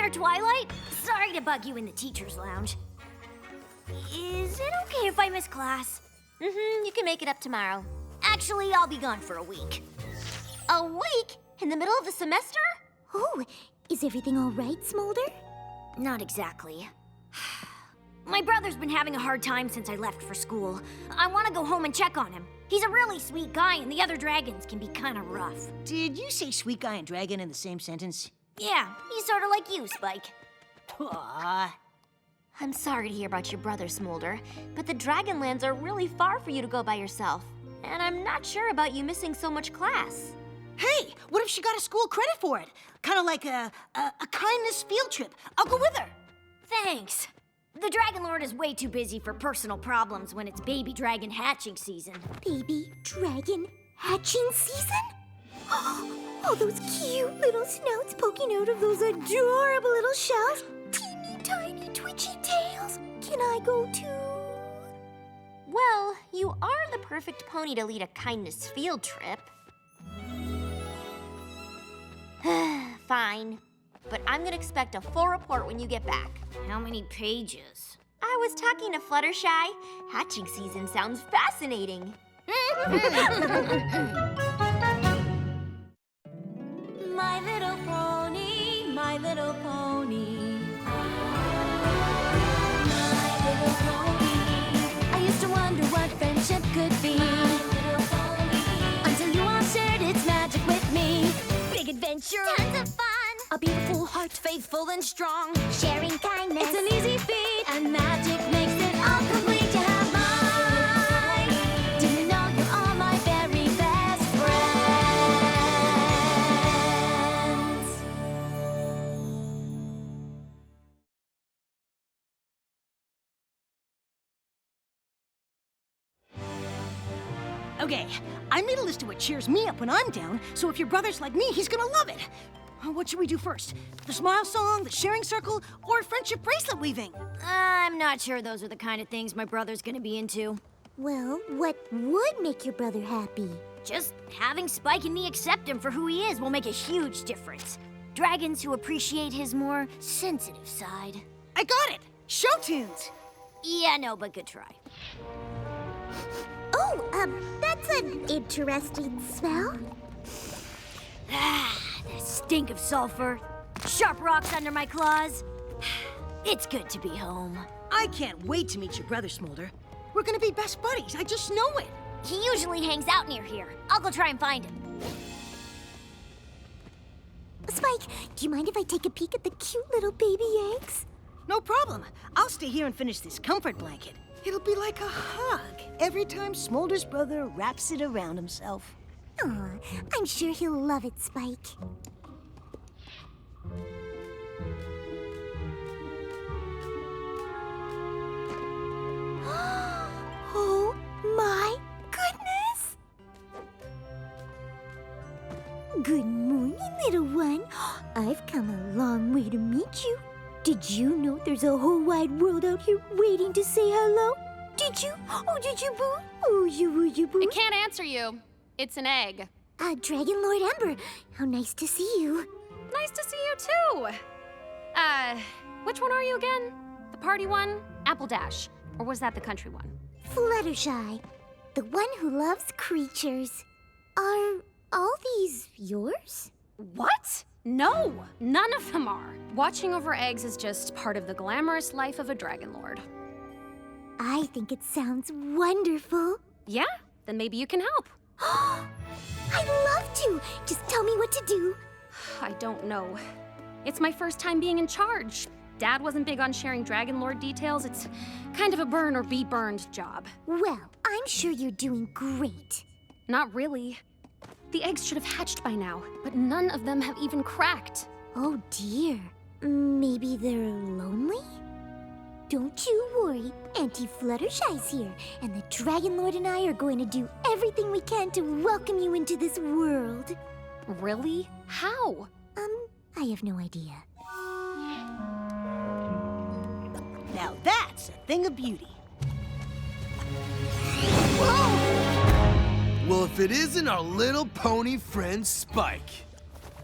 there, Twilight. Sorry to bug you in the teacher's lounge. Is it okay if I miss class? You can make it up tomorrow. Actually, I'll be gone for a week. A week? In the middle of the semester? Oh, is everything all right, Smolder? Not exactly. My brother's been having a hard time since I left for school. I want to go home and check on him. He's a really sweet guy, and the other dragons can be kind of rough. Did you say sweet guy and dragon in the same sentence? Yeah, he's sort of like you, Spike. Aww. I'm sorry to hear about your brother, Smolder, but the Dragonlands are really far for you to go by yourself. And I'm not sure about you missing so much class. Hey, what if she got a school credit for it? Kind of like a kindness field trip. I'll go with her. Thanks. The Dragon Lord is way too busy for personal problems when it's baby dragon hatching season. Baby dragon hatching season? Oh, those cute little snouts poking out of those adorable little shells. Teeny tiny twitchy tails. Can I go too? Well, you are the perfect pony to lead a kindness field trip. Fine, but I'm gonna expect a full report when you get back. How many pages? I was talking to Fluttershy. Hatching season sounds fascinating. My little pony, my little pony. My little pony. I used to wonder what friendship could be. My little pony. Until you all shared its magic with me. Big adventure. Tons of fun. A beautiful heart, faithful and strong. Sharing kindness. It's an easy feat, and magic makes it all complete. You have mine. Do you know you're all my very best friends? Okay, I made a list of what cheers me up when I'm down, so if your brother's like me, he's gonna love it. What should we do first? The smile song, the sharing circle, or friendship bracelet weaving? I'm not sure those are the kind of things my brother's gonna be into. Well, what would make your brother happy? Just having Spike and me accept him for who he is will make a huge difference. Dragons who appreciate his more sensitive side. I got it! Show tunes! Yeah, no, but good try. Oh, that's an interesting smell. Ah, the stink of sulfur. Sharp rocks under my claws. It's good to be home. I can't wait to meet your brother, Smolder. We're gonna be best buddies, I just know it. He usually hangs out near here. I'll go try and find him. Spike, do you mind if I take a peek at the cute little baby eggs? No problem. I'll stay here and finish this comfort blanket. It'll be like a hug every time Smolder's brother wraps it around himself. Aw, I'm sure he'll love it, Spike. Oh my goodness! Good morning, little one. I've come a long way to meet you. Did you know there's a whole wide world out here waiting to say hello? Did you? Oh, did you, boo? Oh, you boo? It can't answer you. It's an egg. Dragon Lord Ember, how nice to see you. Nice to see you too. Which one are you again? The party one? Apple Dash. Or was that the country one? Fluttershy, the one who loves creatures. Are all these yours? What? No, none of them are. Watching over eggs is just part of the glamorous life of a Dragon Lord. I think it sounds wonderful. Yeah? Then maybe you can help. I'd love to. Just tell me what to do. I don't know. It's my first time being in charge. Dad wasn't big on sharing Dragon Lord details. It's kind of a burn or be burned job. Well, I'm sure you're doing great. Not really. The eggs should have hatched by now, but none of them have even cracked. Oh dear. Maybe they're lonely? Don't you worry. Auntie Fluttershy's here, and the Dragon Lord and I are going to do everything we can to welcome you into this world. Really? How? I have no idea. Now that's a thing of beauty. Well, if it isn't our little pony friend Spike.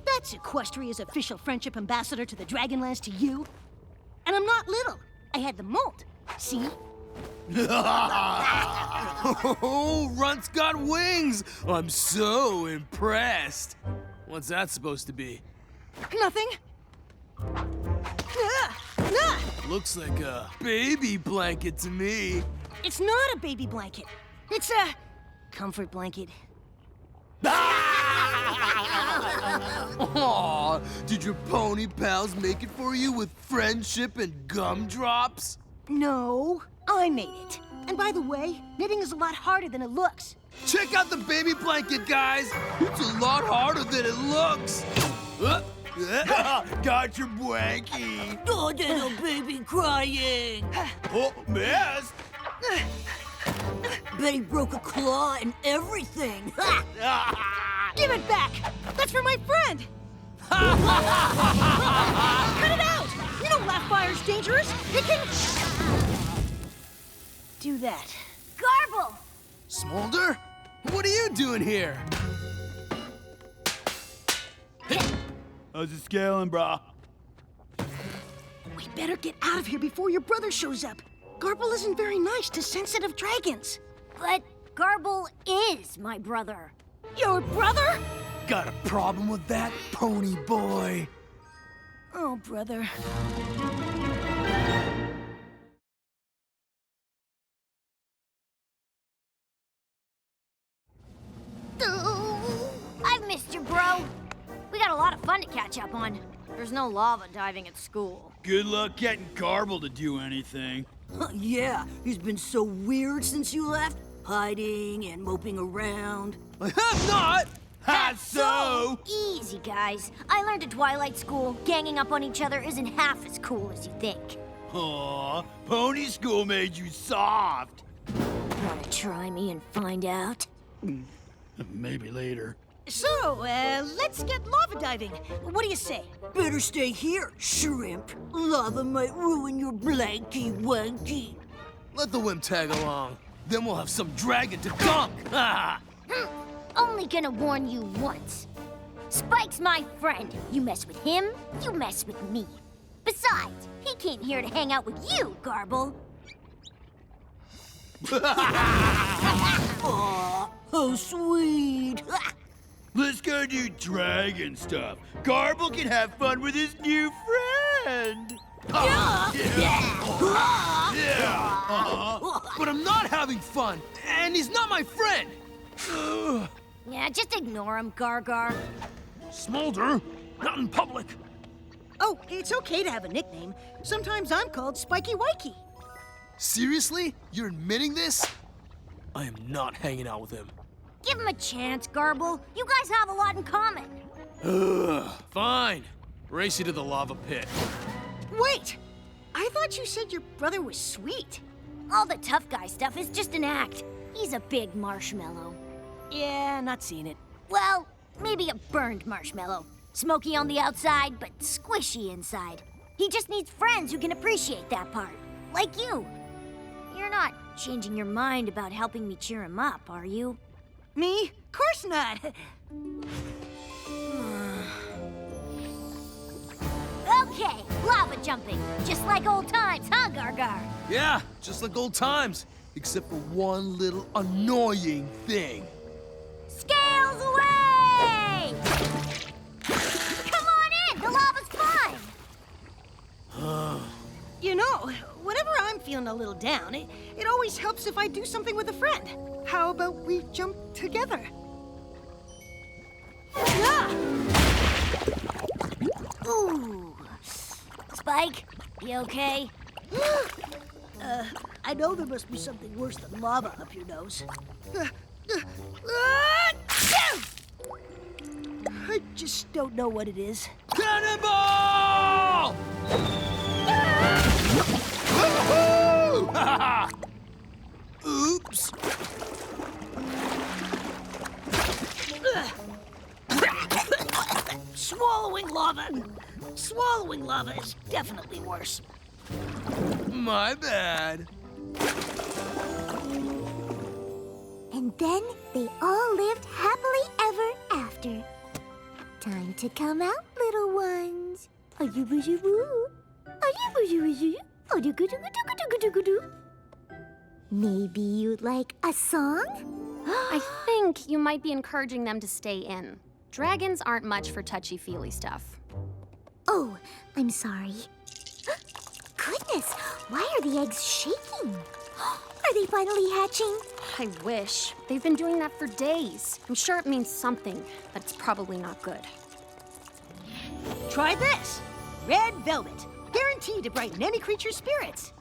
That's That's Equestria's official friendship ambassador to the Dragonlands to you. And I'm not little. I had the mold. See? Oh, Runt's got wings! I'm so impressed. What's that supposed to be? Nothing. Looks like a baby blanket to me. It's not a baby blanket. It's a comfort blanket. Aw, did your pony pals make it for you with friendship and gumdrops? No, I made it. And by the way, knitting is a lot harder than it looks. Check out the baby blanket, guys! It's a lot harder than it looks! Got your blankie! Oh, little baby crying. Oh, missed! Betty broke a claw and everything. Give it back! That's for my friend! Cut it out! You know laugh fire's dangerous. It can do that. Garble! Smolder? What are you doing here? How's it scaling, brah? We better get out of here before your brother shows up. Garble isn't very nice to sensitive dragons. But Garble is my brother. Your brother? Got a problem with that, pony boy? Oh, brother. I've missed you, bro. We got a lot of fun to catch up on. There's no lava diving at school. Good luck getting Garble to do anything. Yeah, he's been so weird since you left. Hiding and moping around. I have not! Had so! Easy, guys. I learned at Twilight School, ganging up on each other isn't half as cool as you think. Aw, pony school made you soft. Wanna try me and find out? Maybe later. So, let's get lava diving. What do you say? Better stay here, shrimp. Lava might ruin your blanky wanky. Let the wimp tag along. Then we'll have some dragon to dunk! Only gonna warn you once. Spike's my friend. You mess with him, you mess with me. Besides, he came here to hang out with you, Garble. Aw, how sweet. Let's go do dragon stuff. Garble can have fun with his new friend. But I'm not having fun, and he's not my friend! Yeah, just ignore him, Gargar. Smolder, not in public. Oh, it's okay to have a nickname. Sometimes I'm called Spiky Wikey. Seriously? You're admitting this? I am not hanging out with him. Give him a chance, Garble. You guys have a lot in common. Fine. Race you to the lava pit. Wait! I thought you said your brother was sweet. All the tough guy stuff is just an act. He's a big marshmallow. Yeah, not seeing it. Well, maybe a burned marshmallow. Smoky on the outside, but squishy inside. He just needs friends who can appreciate that part. Like you. You're not changing your mind about helping me cheer him up, are you? Me? Course not. Okay, lava jumping. Just like old times, huh, Gargar? Yeah, just like old times. Except for one little annoying thing. Scales away! Come on in, the lava's fine. You know, whenever I'm feeling a little down, it always helps if I do something with a friend. How about we jump together? Ah! Ooh. Spike, you okay? I know there must be something worse than lava up your nose. I just don't know what it is. Cannonball! Woohoo! Oops. Swallowing lava. Swallowing lava is definitely worse. My bad. And then they all lived happily ever after. Time to come out, little ones. Are you boo? Are you boo? Maybe you'd like a song? I think you might be encouraging them to stay in. Dragons aren't much for touchy-feely stuff. Oh, I'm sorry. Goodness, why are the eggs shaking? Are they finally hatching? I wish. They've been doing that for days. I'm sure it means something, but it's probably not good. Try this. Red velvet. Guaranteed to brighten any creature's spirits.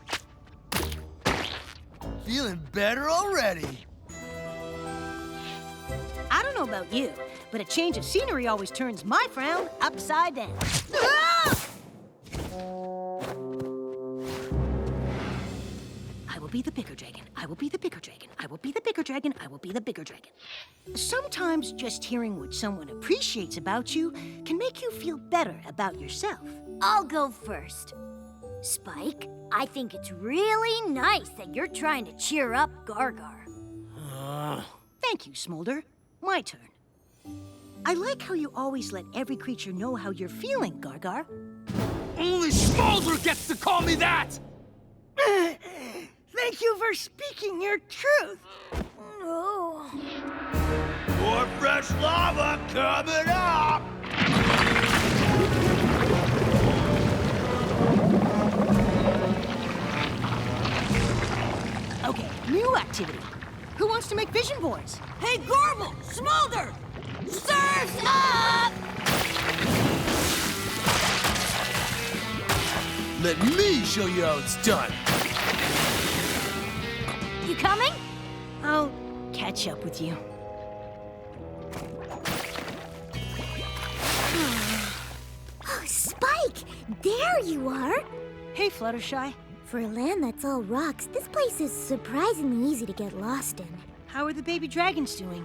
Feeling better already. I don't know about you, but a change of scenery always turns my frown upside down. Ah! I will be the bigger dragon. I will be the bigger dragon. I will be the bigger dragon. I will be the bigger dragon. Sometimes just hearing what someone appreciates about you can make you feel better about yourself. I'll go first. Spike, I think it's really nice that you're trying to cheer up Gargar. Thank you, Smolder. My turn. I like how you always let every creature know how you're feeling, Gargar. Only Smolder gets to call me that! Thank you for speaking your truth. Oh. More fresh lava coming up! Okay, new activity. Who wants to make vision boards? Hey, Garble! Smolder! Surf's up! Let me show you how it's done. You coming? I'll catch up with you. Oh, Spike! There you are! Hey, Fluttershy. For a land that's all rocks, this place is surprisingly easy to get lost in. How are the baby dragons doing?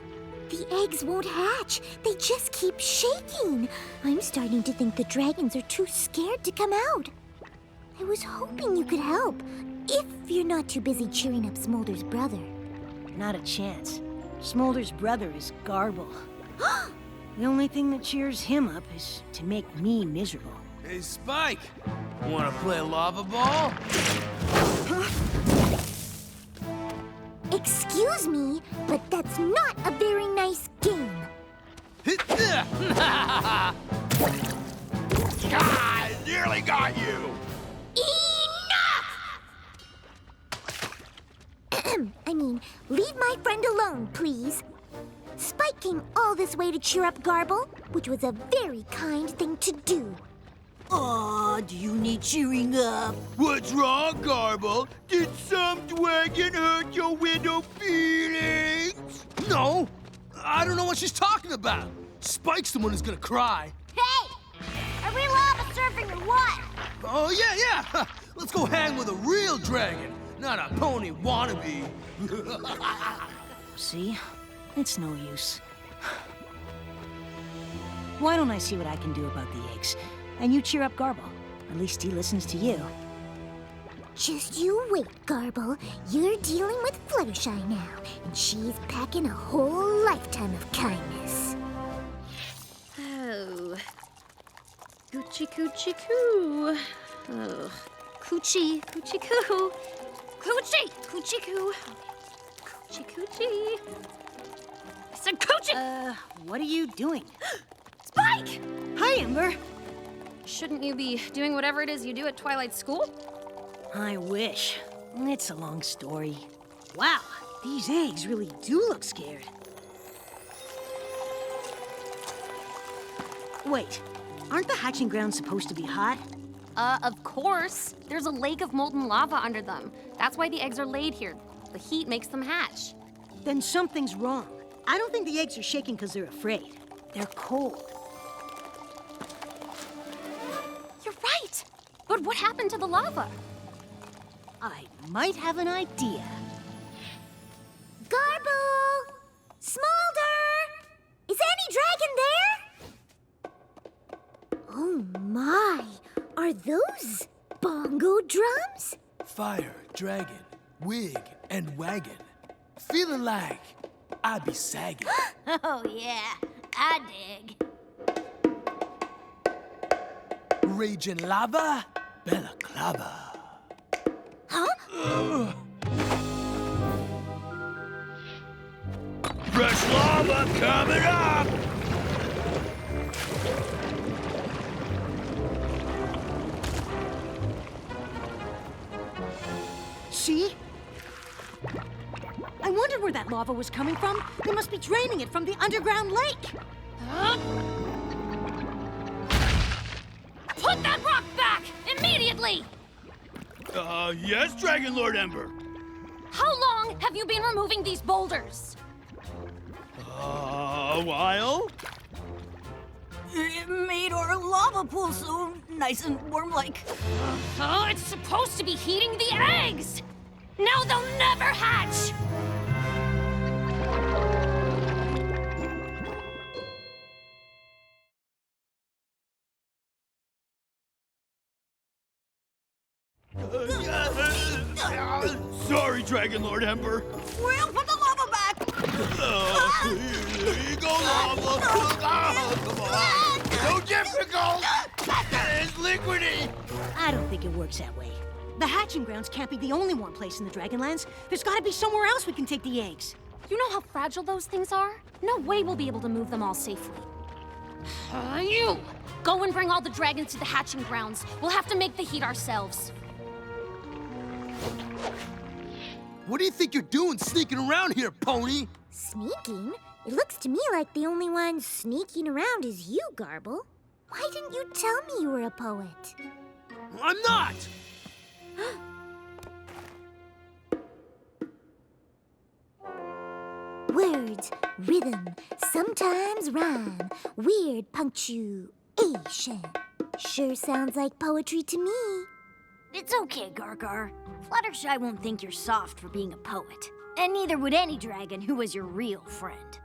The eggs won't hatch. They just keep shaking. I'm starting to think the dragons are too scared to come out. I was hoping you could help, if you're not too busy cheering up Smolder's brother. Not a chance. Smolder's brother is Garble. The only thing that cheers him up is to make me miserable. Hey, Spike, wanna play lava ball? Excuse me, but that's not a very nice game. I nearly got you! Enough! I mean, leave my friend alone, please. Spike came all this way to cheer up Garble, which was a very kind thing to do. Aw, do you need cheering up? What's wrong, Garble? Did some dragon hurt your widow feelings? No, I don't know what she's talking about. Spike's the one who's gonna cry. Hey! Are we lava surfing or what? Oh, yeah. Let's go hang with a real dragon, not a pony wannabe. See? It's no use. Why don't I see what I can do about the eggs? And you cheer up Garble. At least he listens to you. Just you wait, Garble. You're dealing with Fluttershy now, and she's packing a whole lifetime of kindness. Oh. Coochie coochie coo. Oh. Coochie coochie coo. Coochie coochie coo. Coochie coochie. I said coochie! What are you doing? Spike! Hi, Ember. Shouldn't you be doing whatever it is you do at Twilight School? I wish. It's a long story. Wow, these eggs really do look scared. Wait, aren't the hatching grounds supposed to be hot? Of course. There's a lake of molten lava under them. That's why the eggs are laid here. The heat makes them hatch. Then something's wrong. I don't think the eggs are shaking because they're afraid. They're cold. You're right. But what happened to the lava? I might have an idea. Garble! Smolder! Is any dragon there? Oh my! Are those bongo drums? Fire, dragon, wig, and wagon. Feeling like I be sagging. Oh, yeah. I dig. raging lava, balaclava. Huh? Fresh lava coming up! See? I wondered where that lava was coming from. They must be draining it from the underground lake. Put that rock back! Immediately! Yes, Dragon Lord Ember. How long have you been removing these boulders? A while? It made our lava pool so nice and warm-like. Oh, it's supposed to be heating the eggs! Now they'll never hatch! Sorry, Dragon Lord Ember. We'll put the lava back. Here you go, lava. Oh, come on. So difficult. It's liquidy. I don't think it works that way. The hatching grounds can't be the only one place in the Dragonlands. There's got to be somewhere else we can take the eggs. You know how fragile those things are? No way we'll be able to move them all safely. You! Go and bring all the dragons to the hatching grounds. We'll have to make the heat ourselves. What do you think you're doing sneaking around here, pony? Sneaking? It looks to me like the only one sneaking around is you, Garble. Why didn't you tell me you were a poet? I'm not! Words, rhythm, sometimes rhyme, weird punctuation. Sure sounds like poetry to me. It's okay, Gargar. Fluttershy won't think you're soft for being a poet. And neither would any dragon who was your real friend.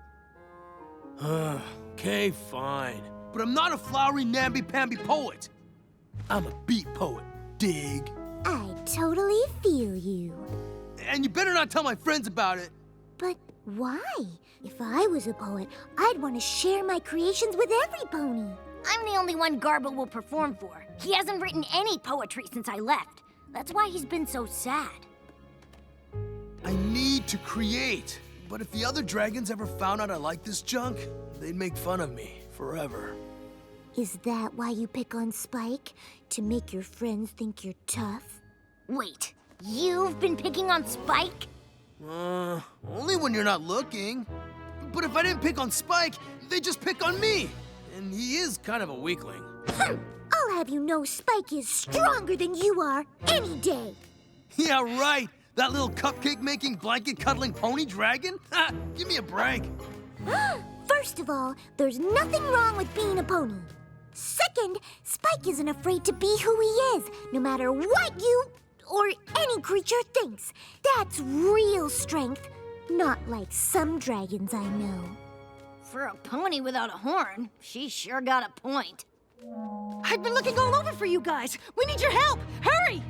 Okay, fine. But I'm not a flowery, namby-pamby poet. I'm a beat poet. Dig? I totally feel you. And you better not tell my friends about it. But why? If I was a poet, I'd want to share my creations with every pony. I'm the only one Garble will perform for. He hasn't written any poetry since I left. That's why he's been so sad. I need to create. But if the other dragons ever found out I like this junk, they'd make fun of me forever. Is that why you pick on Spike? To make your friends think you're tough? Wait, you've been picking on Spike? Only when you're not looking. But if I didn't pick on Spike, they'd just pick on me. And he is kind of a weakling. I'll have you know Spike is stronger than you are any day. Yeah, right. That little cupcake-making, blanket-cuddling pony dragon? Ha! Give me a break. First of all, there's nothing wrong with being a pony. Second, Spike isn't afraid to be who he is, no matter what you or any creature thinks. That's real strength, not like some dragons I know. For a pony without a horn, she sure got a point. I've been looking all over for you guys. We need your help. Hurry!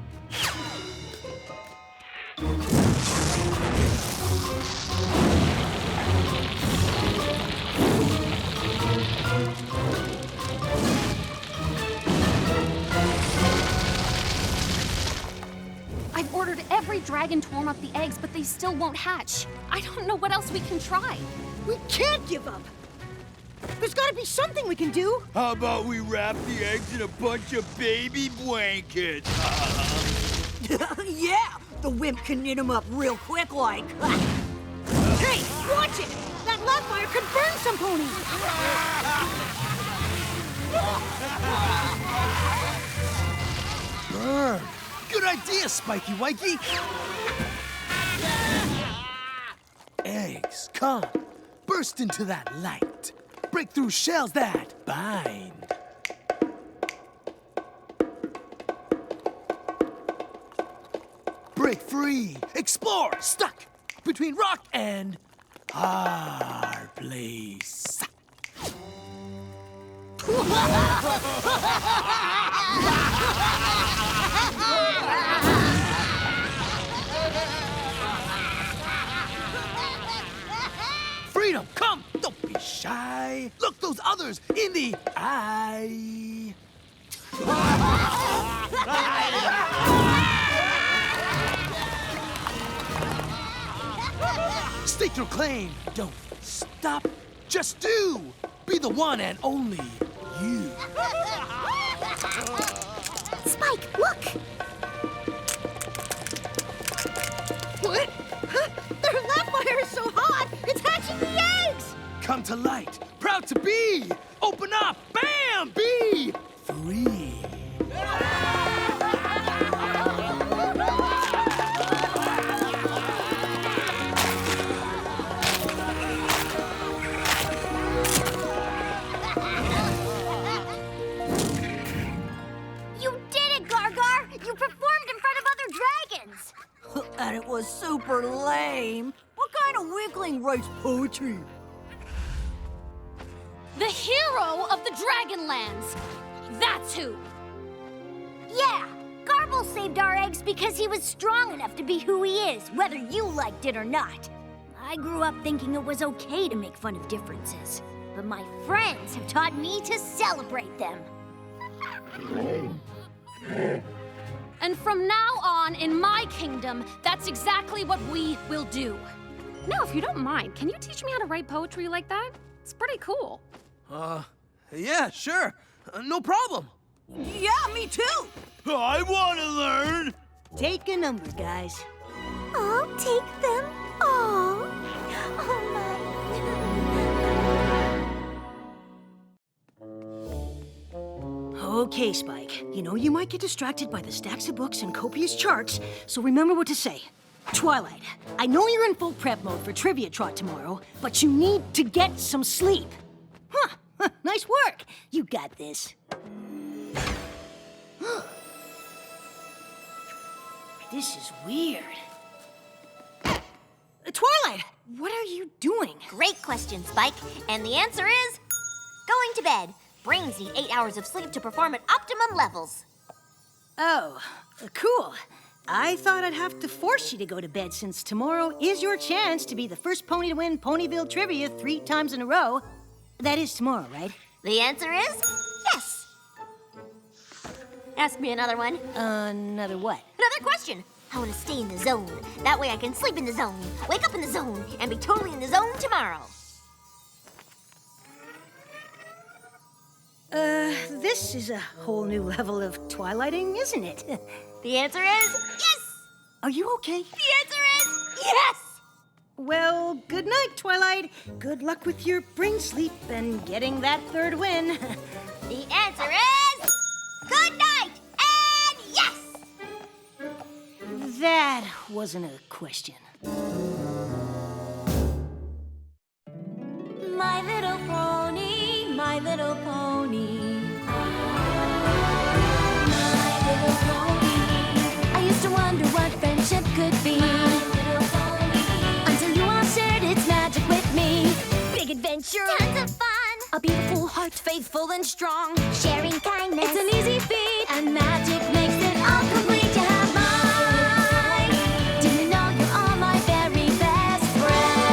I've ordered every dragon to warm up the eggs, but they still won't hatch. I don't know what else we can try. We can't give up. There's got to be something we can do. How about we wrap the eggs in a bunch of baby blankets? Yeah, the wimp can knit them up real quick like. Hey, watch it! That love fire could burn some ponies! Burn. Good idea, Spiky Wikey. Eggs, come. Burst into that light. Break through shells that bind. Break free. Explore. Stuck between rock and hard place. Freedom, come! Don't be shy. Look those others in the eye. Stake your claim. Don't stop. Just do. Be the one and only you. Spike, look! What? Huh? Their lap fire is so hot, it's hatching the eggs! Come to light. Proud to be. Open up. Bam! Be free. You did it, Gargar! You performed in front of other dragons! And it was super lame. What kind of weakling writes poetry? The hero of the Dragonlands! That's who! Yeah! Garble saved our eggs because he was strong enough to be who he is, whether you liked it or not. I grew up thinking it was okay to make fun of differences, but my friends have taught me to celebrate them. And from now on, in my kingdom, that's exactly what we will do. Now, if you don't mind, can you teach me how to write poetry like that? It's pretty cool. Yeah, sure. No problem. Yeah, me too. I want to learn. Take a number, guys. I'll take them all. Oh, my. Okay, Spike. You know you might get distracted by the stacks of books and copious charts, so remember what to say. Twilight, I know you're in full prep mode for Trivia Trot tomorrow, but you need to get some sleep. Huh, nice work. You got this. This is weird. Twilight, what are you doing? Great question, Spike. And the answer is going to bed. Brains need 8 hours of sleep to perform at optimum levels. Oh, cool. I thought I'd have to force you to go to bed since tomorrow is your chance to be the first pony to win Ponyville Trivia 3 times in a row. That is tomorrow, right? The answer is yes. Ask me another one. Another what? Another question. I want to stay in the zone. That way I can sleep in the zone, wake up in the zone, and be totally in the zone tomorrow. This is a whole new level of twilighting, isn't it? The answer is yes. Are you okay? The answer is yes. Well, good night, Twilight. Good luck with your brain sleep and getting that 3rd win. The answer is good night and yes. That wasn't a question. My little pony, my little pony. My little pony. I used to wonder what friendship could be. My little pony. Until you all shared its magic with me. Big adventure, tons of fun. A beautiful heart, faithful and strong. Sharing kindness, it's an easy feat. And magic makes it all complete. You have mine. Do you know you're all my very best friends?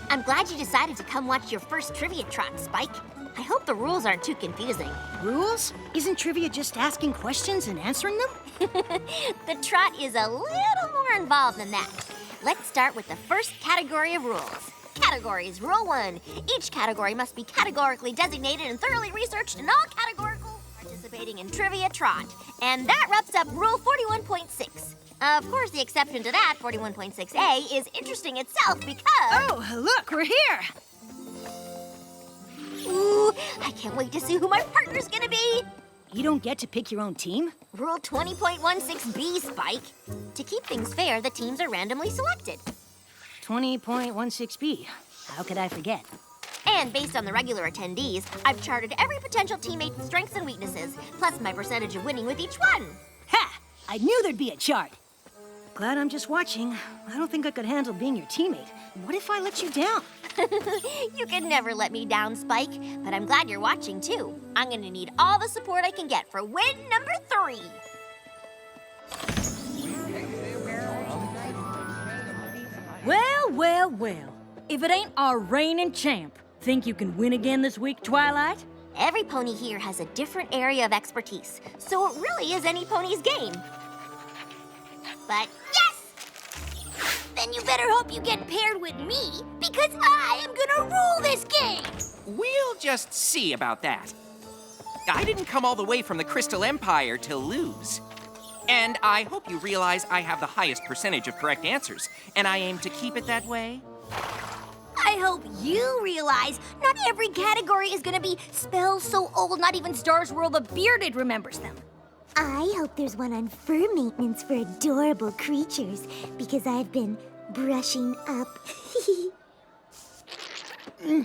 I'm glad you decided to come watch your first Trivia Trot, Spike. I hope the rules aren't too confusing. Rules? Isn't trivia just asking questions and answering them? The trot is a little more involved than that. Let's start with the first category of rules. Categories. Rule 1. Each category must be categorically designated and thoroughly researched in all categorical participating in Trivia Trot. And that wraps up Rule 41.6. Of course, the exception to that, 41.6a, is interesting itself because... Oh, look, we're here. Ooh, I can't wait to see who my partner's gonna be. You don't get to pick your own team? Rule 20.16b, Spike. To keep things fair, the teams are randomly selected. 20.16b. How could I forget? And based on the regular attendees, I've charted every potential teammate's strengths and weaknesses, plus my percentage of winning with each one. Ha! I knew there'd be a chart. Glad I'm just watching. I don't think I could handle being your teammate. What if I let you down? You can never let me down, Spike, but I'm glad you're watching, too. I'm gonna need all the support I can get for win number 3. Well, if it ain't our reigning champ, think you can win again this week, Twilight? Every pony here has a different area of expertise, so it really is any pony's game. But yes! Then you better hope you get paired with me, because I am gonna rule this game! We'll just see about that. I didn't come all the way from the Crystal Empire to lose. And I hope you realize I have the highest percentage of correct answers, and I aim to keep it that way. I hope you realize not every category is gonna be spells so old not even Star's World the Bearded remembers them. I hope there's one on fur maintenance for adorable creatures, because I've been brushing up.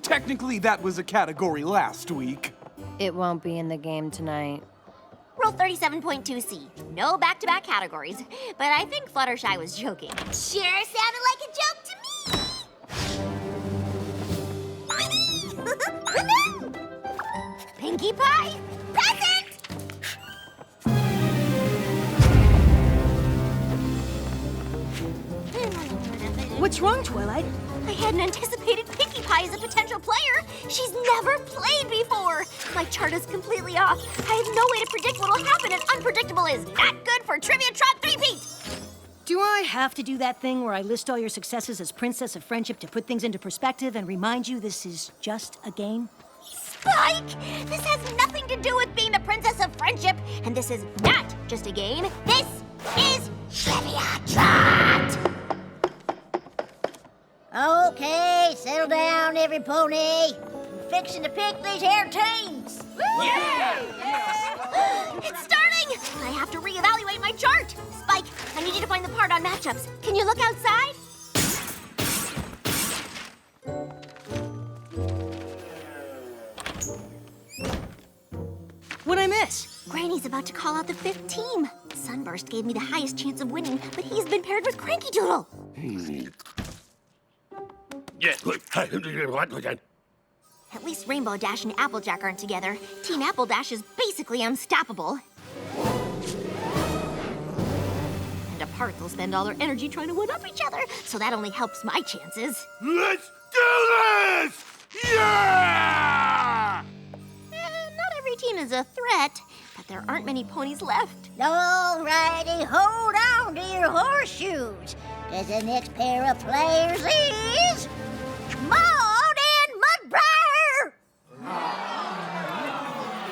Technically, that was a category last week. It won't be in the game tonight. Rule 37.2C, no back-to-back categories. But I think Fluttershy was joking. Sure sounded like a joke to me! Pinkie Pie, present! What's wrong, Twilight? I hadn't anticipated Pinkie Pie as a potential player. She's never played before. My chart is completely off. I have no way to predict what'll happen, and unpredictable is not good for Trivia Trot 3-peat. Do I have to do that thing where I list all your successes as Princess of Friendship to put things into perspective and remind you this is just a game? Spike! This has nothing to do with being the Princess of Friendship, and this is not just a game. This is Trivia Trot! Okay, settle down, every pony. I'm fixing to pick these hair teams. It's starting! I have to reevaluate my chart. Spike, I need you to find the part on matchups. Can you look outside? What'd I miss? Granny's about to call out the 5th team. Sunburst gave me the highest chance of winning, but he's been paired with Cranky Doodle. At least Rainbow Dash and Applejack aren't together. Team Apple Dash is basically unstoppable. And apart, they'll spend all their energy trying to one-up each other, so that only helps my chances. Let's do this! Yeah! Not every team is a threat, but there aren't many ponies left. All righty, hold on to your horseshoes, because the next pair of players is Maud and Mudbriar!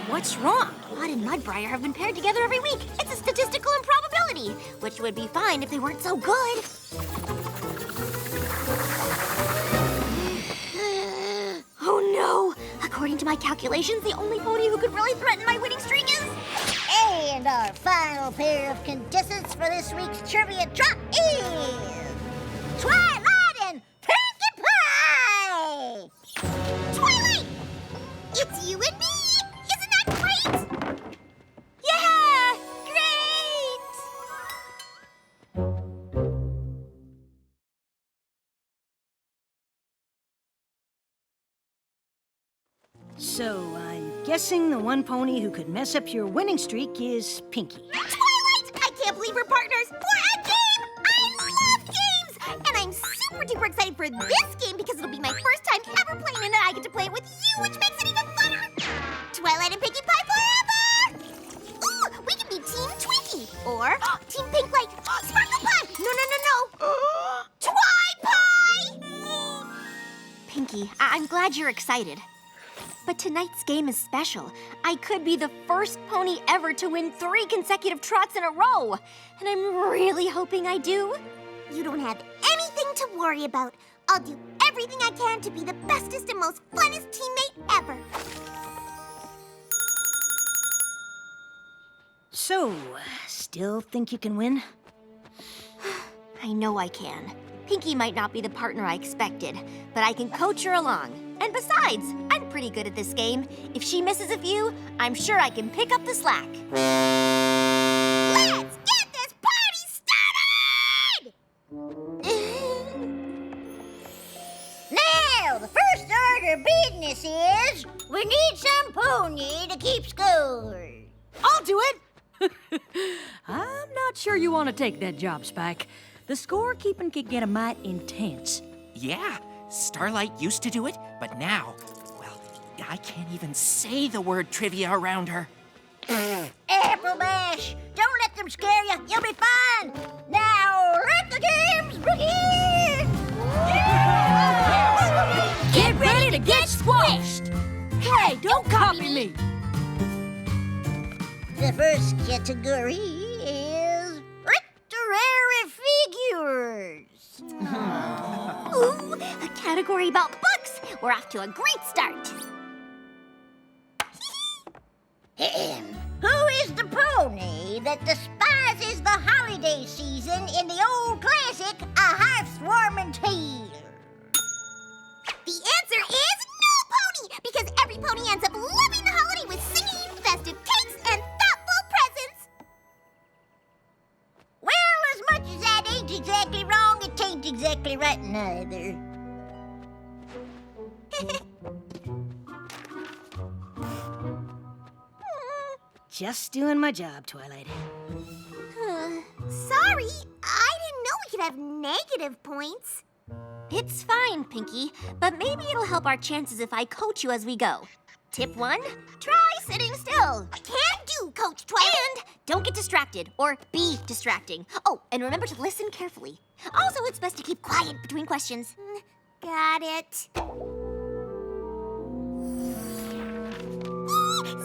What's wrong? Maud and Mudbriar have been paired together every week. It's a statistical improbability, which would be fine if they weren't so good. Oh no! According to my calculations, the only pony who could really threaten my winning streak is... And our final pair of contestants for this week's Trivia Trot is Twilight and Pinkie Pie! Twilight! It's you and me! Isn't that great? Yeah! Great! So, I'm guessing the one pony who could mess up your winning streak is Pinkie. Twilight! I can't believe we're partners for a game! I love games! And I'm super duper excited for this game because it'll be my first time ever playing it, and I get to play it with you, which makes it even funner! Twilight and Pinkie Pie forever! Ooh, we can be Team Twinkie! Or Team Pink like Sparkle Pie! No! Twi-Pie! Pinkie, I'm glad you're excited. But tonight's game is special. I could be the first pony ever to win 3 consecutive trots in a row. And I'm really hoping I do. You don't have anything to worry about. I'll do everything I can to be the bestest and most funnest teammate ever. So, still think you can win? I know I can. Pinkie might not be the partner I expected, but I can coach her along. And besides, I'm pretty good at this game. If she misses a few, I'm sure I can pick up the slack. Let's get this party started! Now, the first order of business is we need some pony to keep score. I'll do it! I'm not sure you want to take that job, Spike. The scorekeeping could get a mite intense. Yeah, Starlight used to do it, but now, well, I can't even say the word trivia around her. Apple Mash! Don't let them scare you. You'll be fine. Now let the games begin! Get ready to get squashed! Hey, don't copy me! The first category is literary figures. Ooh, a category about books. We're off to a great start. Who is the pony that despises the holiday season in the old classic, A Hearthwarming Tale? The answer is no pony, because every pony ends up loving the holiday with singing, festive cakes, and thoughtful presents. Well, as much as that ain't exactly wrong, it ain't exactly right neither. Just doing my job, Twilight. Sorry, I didn't know we could have negative points. It's fine, Pinkie, but maybe it'll help our chances if I coach you as we go. Tip 1, try sitting still. Can do, Coach Twilight. And don't get distracted or be distracting. Oh, and remember to listen carefully. Also, it's best to keep quiet between questions. Got it.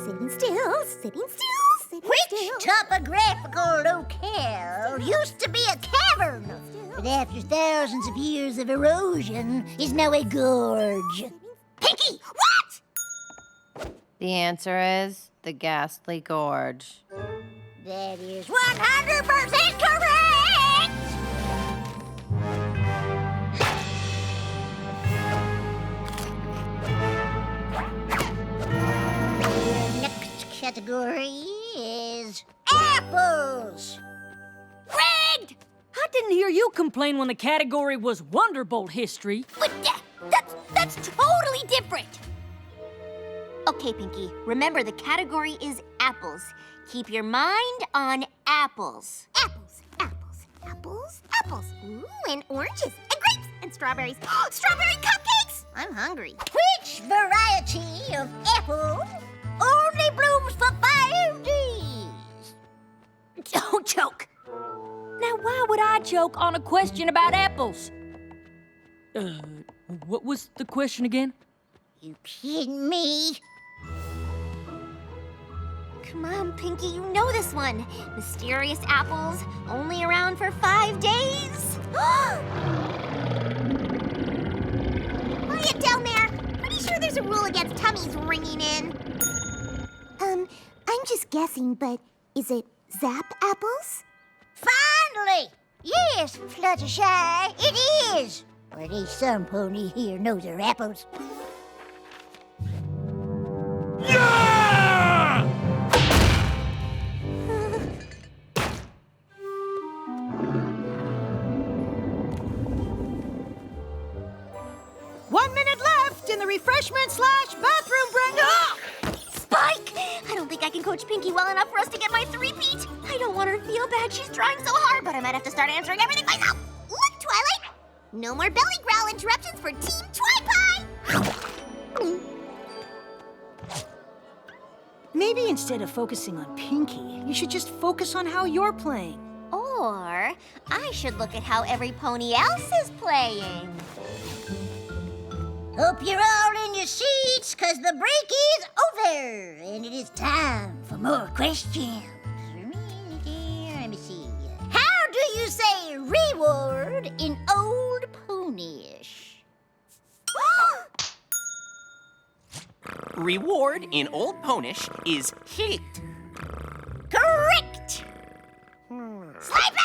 Sitting still, sitting still, sitting Which still. topographical locale used to be a cavern, but after thousands of years of erosion is now a gorge? Pinkie, what? The answer is the Ghastly Gorge. That is 100% correct! The next category is apples. Rigged! I didn't hear you complain when the category was Wonderbolt history. But that's totally different. Okay, Pinkie, remember the category is apples. Keep your mind on apples. Apples, apples, apples, apples. Ooh, and oranges, and grapes, and strawberries. Strawberry cupcakes! I'm hungry. Which variety of apple only blooms for 5 days? Don't choke. Now, why would I choke on a question about apples? What was the question again? You kidding me? Come on, Pinkie, you know this one. Mysterious apples, only around for 5 days. Quiet down there. Pretty sure there's a rule against tummies ringing in. I'm just guessing, but is it Zap apples? Finally! Yes, Fluttershy, it is. Or at least some pony here knows their apples. Yeah! 1 minute left in the refreshment/bathroom break. Spike! I don't think I can coach Pinkie well enough for us to get my three-peat. I don't want her to feel bad. She's trying so hard, but I might have to start answering everything myself. Look, Twilight! No more belly growl interruptions for Team Twi-Pie! Maybe instead of focusing on Pinkie, you should just focus on how you're playing. Or I should look at how every pony else is playing. Hope you're all in your seats, cause the break is over, and it is time for more questions. Let me see. How do you say reward in Old Ponyish? Reward in Old Ponish is hit. Correct! Sleeping!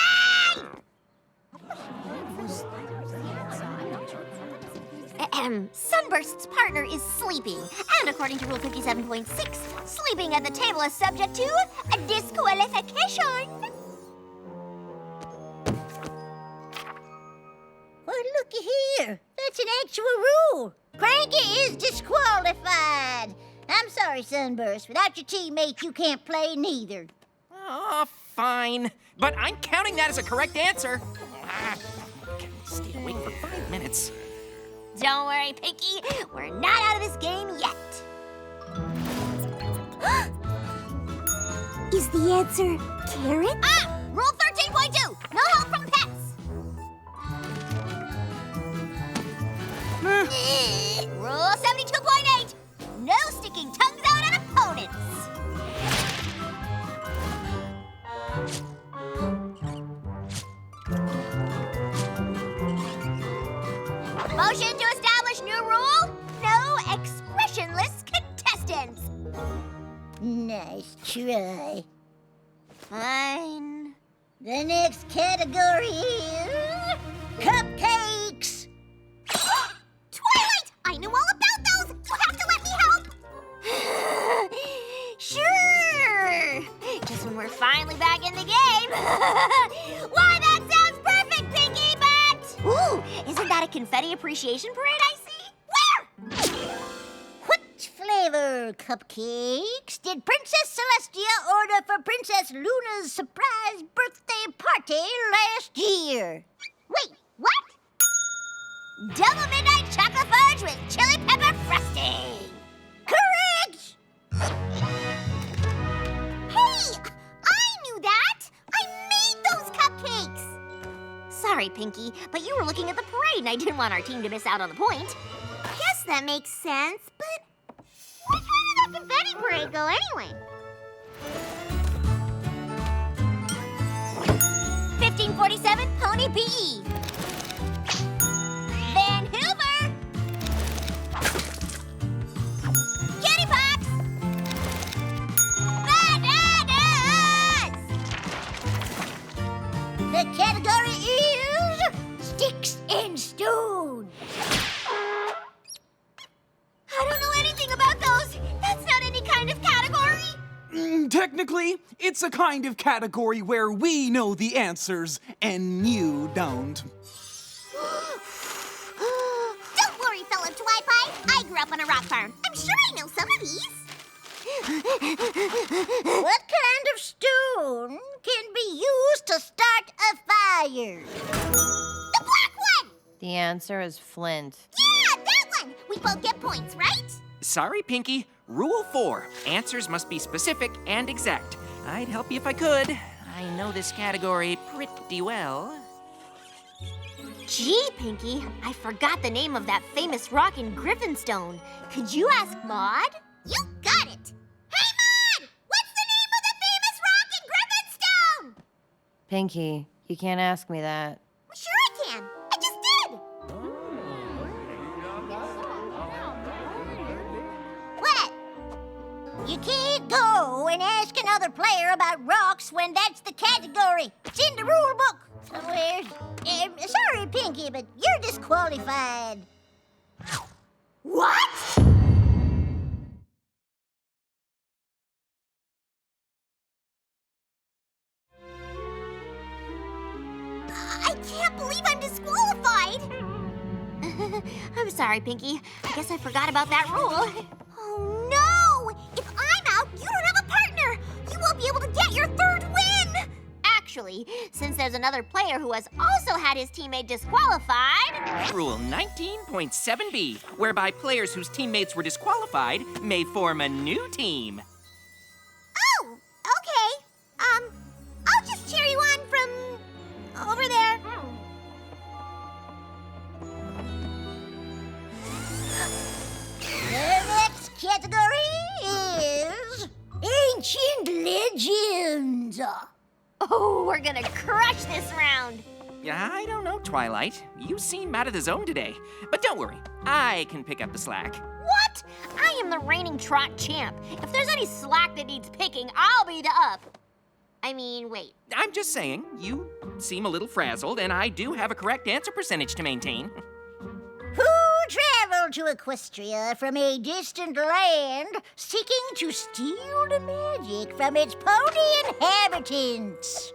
Sunburst's partner is sleeping, and according to Rule 57.6, sleeping at the table is subject to a disqualification. Well, looky here. That's an actual rule. Cranky is disqualified. I'm sorry, Sunburst. Without your teammate, you can't play neither. Aw, fine. But I'm counting that as a correct answer. Stay awake for 5 minutes. Don't worry, Pinkie. We're not out of this game yet. Is the answer carrot? Ah! Rule 13.2. No help from pets. Rule 72.8. No sticking tongues out at opponents. Motion to establish new rule. No expressionless contestants. Nice try. Fine. The next category is cupcakes. Twilight! I knew all about those! You have to let me help! Sure! Just when we're finally back in the game. Why, that sounds perfect, Pinkie, but... Ooh, isn't that a confetti appreciation parade I see? Where? What flavor cupcakes did Princess Celestia order for Princess Luna's surprise birthday party last year? Wait, what? Double midnight chocolate fudge with chili pepper frosting. Correct! Hey, I knew that. I made those cupcakes. Sorry, Pinkie, but you were looking at the parade and I didn't want our team to miss out on the point. Guess that makes sense, but which way did that confetti parade go anyway? 1547 Pony PE. Van Hoover. Kitty Pops. Bananas. The category is sticks and stones. I don't know anything about those. That's not any kind of category. Technically, it's a kind of category where we know the answers and you don't. Don't worry, fellow Twi-Pie. I grew up on a rock farm. I'm sure I know some of these. What kind of stone can be used to start a fire? The black one! The answer is flint. Yeah, that one! We both get points, right? Sorry, Pinkie. Rule 4. Answers must be specific and exact. I'd help you if I could. I know this category pretty well. Gee, Pinkie, I forgot the name of that famous rock in Griffinstone. Could you ask Maud? You got it! Hey, Maud! What's the name of the famous rock in Griffinstone? Pinkie, you can't ask me that. Sure I can. I just did. What? You can't go and ask another player about rocks when that's the category. It's in the rule book somewhere. Sorry, Pinkie, but you're disqualified. What? I can't believe I'm disqualified. I'm sorry, Pinkie. I guess I forgot about that rule. Oh, no! If I'm out, you don't have a partner! You won't be able to get your third win! Actually, since there's another player who has also had his teammate disqualified... Rule 19.7b, whereby players whose teammates were disqualified may form a new team. Oh, okay. I'll just cheer you on from over there. The next category is ancient legends. Oh, we're gonna crush this round. I don't know, Twilight. You seem out of the zone today. But don't worry, I can pick up the slack. What? I am the reigning trot champ. If there's any slack that needs picking, I'll be the up. I mean, wait. I'm just saying, you seem a little frazzled, and I do have a correct answer percentage to maintain. Who traveled to Equestria from a distant land, seeking to steal the magic from its pony inhabitants?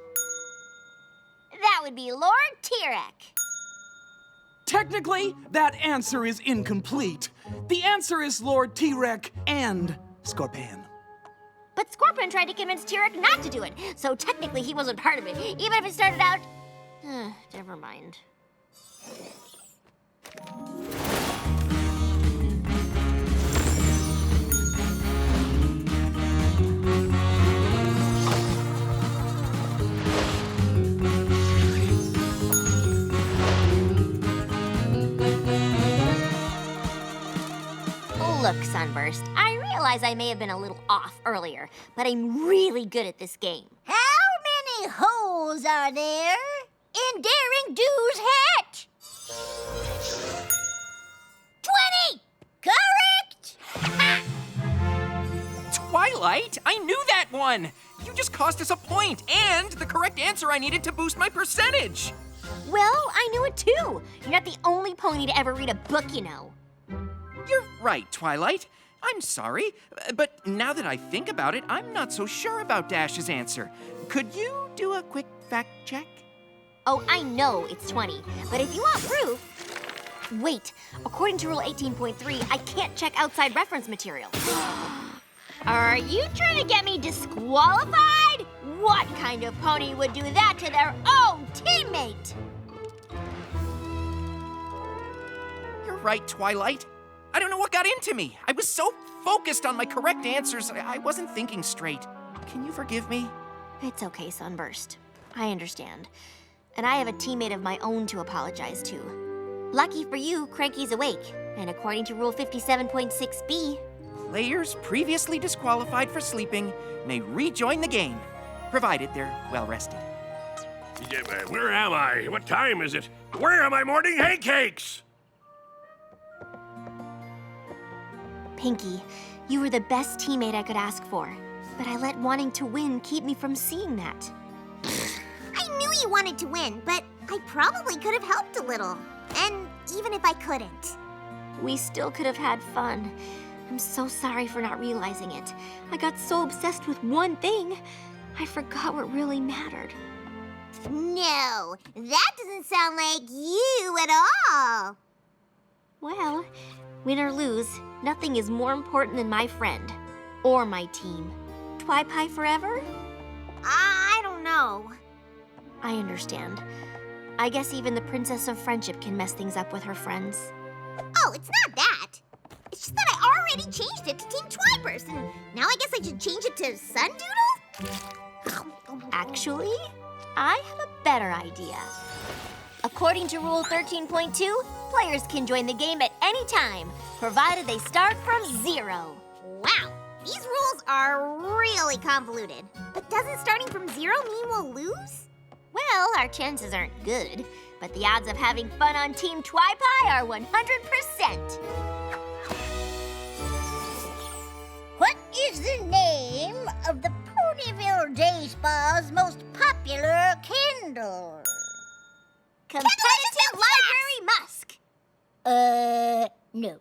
That would be Lord Tirek. Technically, that answer is incomplete. The answer is Lord T-Rex and Scorpion. But Scorpion tried to convince Tirek not to do it, so technically he wasn't part of it, even if it started out... Never mind. Look, Sunburst, I realize I may have been a little off earlier, but I'm really good at this game. How many holes are there in Daring Do's hat? 20! Correct! Twilight, I knew that one! You just cost us a point, and the correct answer I needed to boost my percentage! Well, I knew it too. You're not the only pony to ever read a book, you know. You're right, Twilight. I'm sorry, but now that I think about it, I'm not so sure about Dash's answer. Could you do a quick fact check? Oh, I know it's 20, but if you want proof... Wait, according to Rule 18.3, I can't check outside reference material. Are you trying to get me disqualified? What kind of pony would do that to their own teammate? You're right, Twilight. I don't know what got into me. I was so focused on my correct answers, I wasn't thinking straight. Can you forgive me? It's okay, Sunburst. I understand. And I have a teammate of my own to apologize to. Lucky for you, Cranky's awake. And according to Rule 57.6b, players previously disqualified for sleeping may rejoin the game, provided they're well rested. Where am I? What time is it? Where are my morning hay cakes? Pinkie, you were the best teammate I could ask for. But I let wanting to win keep me from seeing that. I knew you wanted to win, but I probably could have helped a little. And even if I couldn't. We still could have had fun. I'm so sorry for not realizing it. I got so obsessed with one thing, I forgot what really mattered. No, that doesn't sound like you at all. Well, win or lose, nothing is more important than my friend. Or my team. Twi-Pie forever? I don't know. I understand. I guess even the Princess of Friendship can mess things up with her friends. Oh, it's not that. It's just that I already changed it to Team Twiburst, and now I guess I should change it to Sundoodle? Actually, I have a better idea. According to Rule 13.2, players can join the game at any time, provided they start from 0. Wow, these rules are really convoluted. But doesn't starting from 0 mean we'll lose? Well, our chances aren't good, but the odds of having fun on Team Twi-Pie are 100%. What is the name of the Ponyville Day Spa's most popular candle? Competitive Library Musk. No.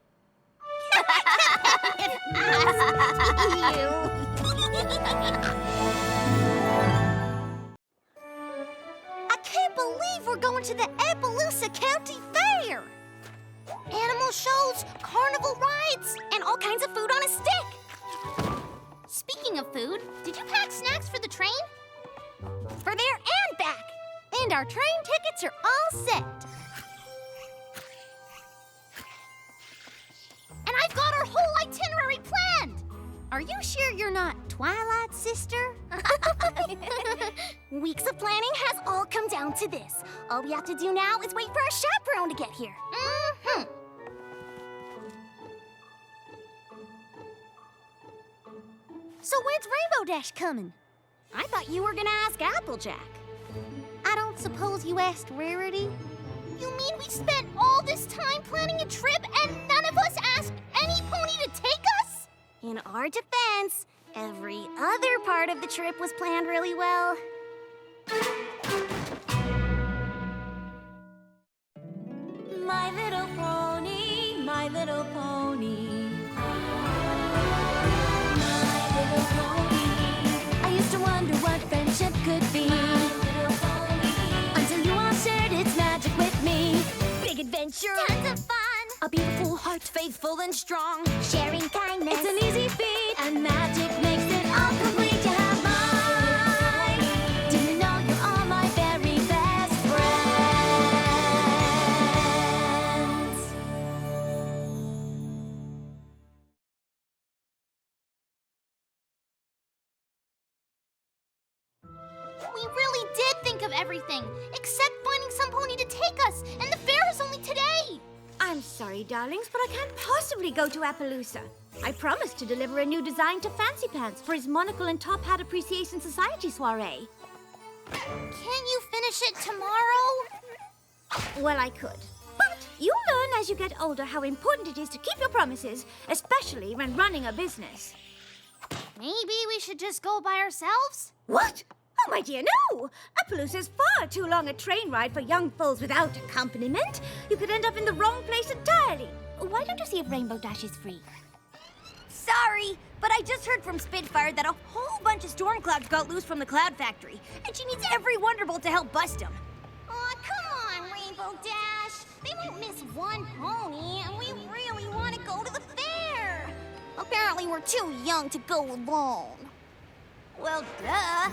I can't believe we're going to the Appaloosa County Fair. Animal shows, carnival rides, and all kinds of food on a stick. Speaking of food, did you pack snacks for the train? For there and back. And our train tickets are all set. And I've got our whole itinerary planned. Are you sure you're not Twilight's sister? Weeks of planning has all come down to this. All we have to do now is wait for our chaperone to get here. Mm-hmm. So when's Rainbow Dash coming? I thought you were gonna ask Applejack. I don't suppose you asked Rarity? You mean we spent all this time planning a trip and none of us asked any pony to take us? In our defense, every other part of the trip was planned really well. My little pony, my little pony. My little pony. I used to wonder what friendship could be. Until you all shared its magic with me. Big adventure, tons of fun. A beautiful heart, faithful and strong. Sharing kindness, it's an easy feat. And magic makes it all complete. You have mine. Do you know you're all my very best friends? We really did think of everything, except finding some pony to take us, and the fair is only today. I'm sorry, darlings, but I can't possibly go to Appaloosa. I promised to deliver a new design to Fancy Pants for his Monocle and Top Hat Appreciation Society soiree. Can't you finish it tomorrow? Well, I could. But you'll learn as you get older how important it is to keep your promises, especially when running a business. Maybe we should just go by ourselves? What? Oh, my dear, no! Appaloosa is far too long a train ride for young foals without accompaniment. You could end up in the wrong place entirely. Why don't you see if Rainbow Dash is free? Sorry, but I just heard from Spitfire that a whole bunch of storm clouds got loose from the Cloud Factory, and she needs every Wonderbolt to help bust them. Aw, come on, Rainbow Dash. They won't miss one pony, and we really want to go to the fair. Apparently, we're too young to go alone. Well, duh.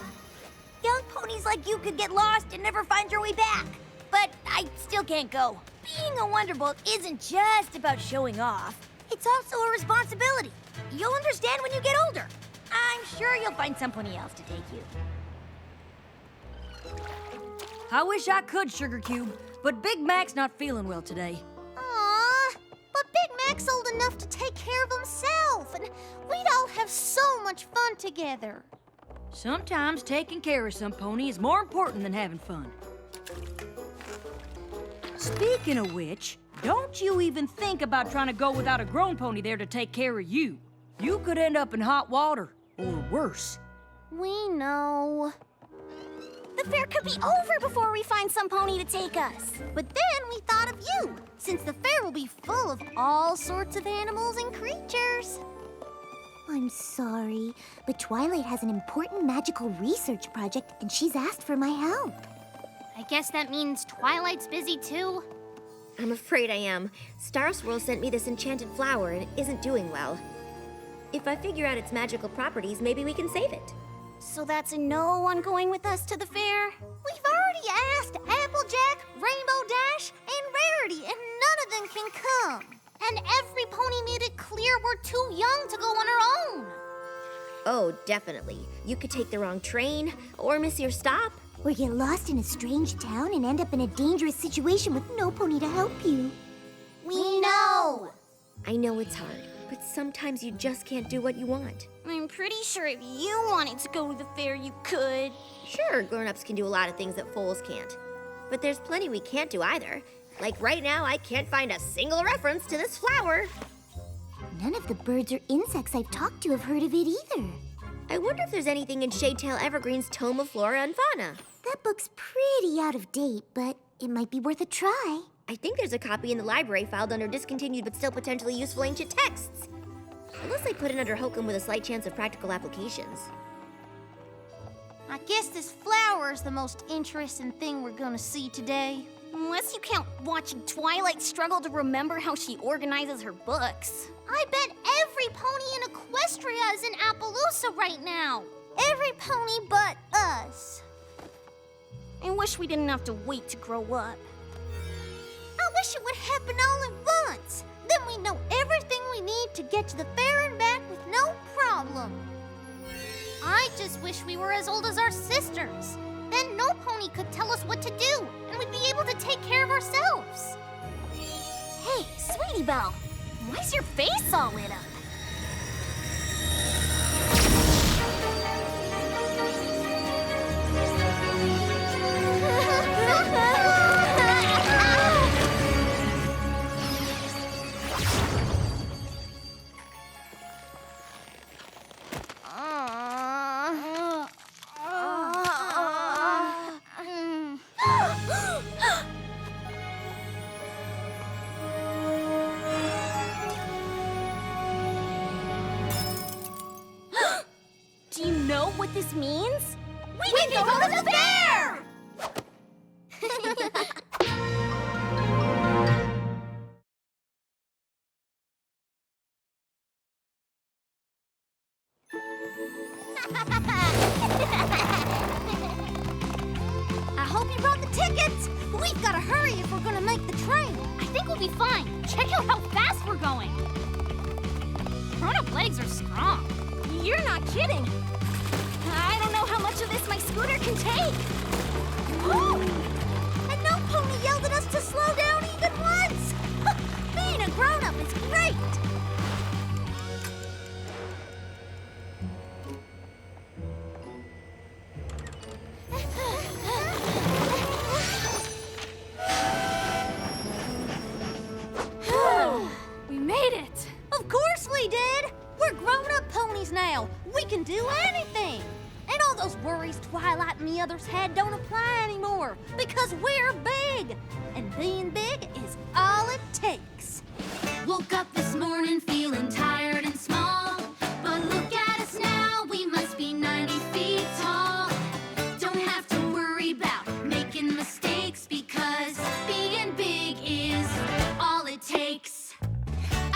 Young ponies like you could get lost and never find your way back. But I still can't go. Being a Wonderbolt isn't just about showing off. It's also a responsibility. You'll understand when you get older. I'm sure you'll find some pony else to take you. I wish I could, Sugar Cube, but Big Mac's not feeling well today. Aw, but Big Mac's old enough to take care of himself, and we'd all have so much fun together. Sometimes taking care of some pony is more important than having fun. Speaking of which, don't you even think about trying to go without a grown pony there to take care of you. You could end up in hot water, or worse. We know. The fair could be over before we find some pony to take us. But then we thought of you, since the fair will be full of all sorts of animals and creatures. I'm sorry, but Twilight has an important magical research project, and she's asked for my help. I guess that means Twilight's busy too. I'm afraid I am. Star Swirl sent me this enchanted flower and it isn't doing well. If I figure out its magical properties, maybe we can save it. So that's a no on going with us to the fair? We've already asked Applejack, Rainbow Dash, and Rarity, and none of them can come. And every pony made it clear we're too young to go on our own. Oh, definitely. You could take the wrong train, or miss your stop. Or get lost in a strange town and end up in a dangerous situation with no pony to help you. We know! I know it's hard, but sometimes you just can't do what you want. I'm pretty sure if you wanted to go to the fair, you could. Sure, grown-ups can do a lot of things that foals can't. But there's plenty we can't do either. Like right now, I can't find a single reference to this flower. None of the birds or insects I've talked to have heard of it either. I wonder if there's anything in Shadetail Evergreen's Tome of Flora and Fauna. That book's pretty out of date, but it might be worth a try. I think there's a copy in the library filed under discontinued but still potentially useful ancient texts. Unless they put it under Hokum with a slight chance of practical applications. I guess this flower is the most interesting thing we're gonna see today. Unless you count watching Twilight struggle to remember how she organizes her books. I bet every pony in Equestria is in Appaloosa right now. Every pony but us. I wish we didn't have to wait to grow up. I wish it would happen all at once. Then we know everything we need to get to the fair and back with no problem. I just wish we were as old as our sisters. Then no pony could tell us what to do, and we'd be able to take care of ourselves. Hey, Sweetie Belle, why's your face all lit up? Do you know what this means? We can go to the fair! I hope you brought the tickets! We've got to hurry if we're gonna make the train. I think we'll be fine. Check out how fast we're going. Grown-up legs are strong. You're not kidding. I don't know how much of this my scooter can take. And no pony yelled at us to slow down even once. Being a grown-up is great. others had don't apply anymore because we're big. And being big is all it takes. Woke up this morning feeling tired and small. But look at us now, we must be 90 feet tall. Don't have to worry about making mistakes because being big is all it takes.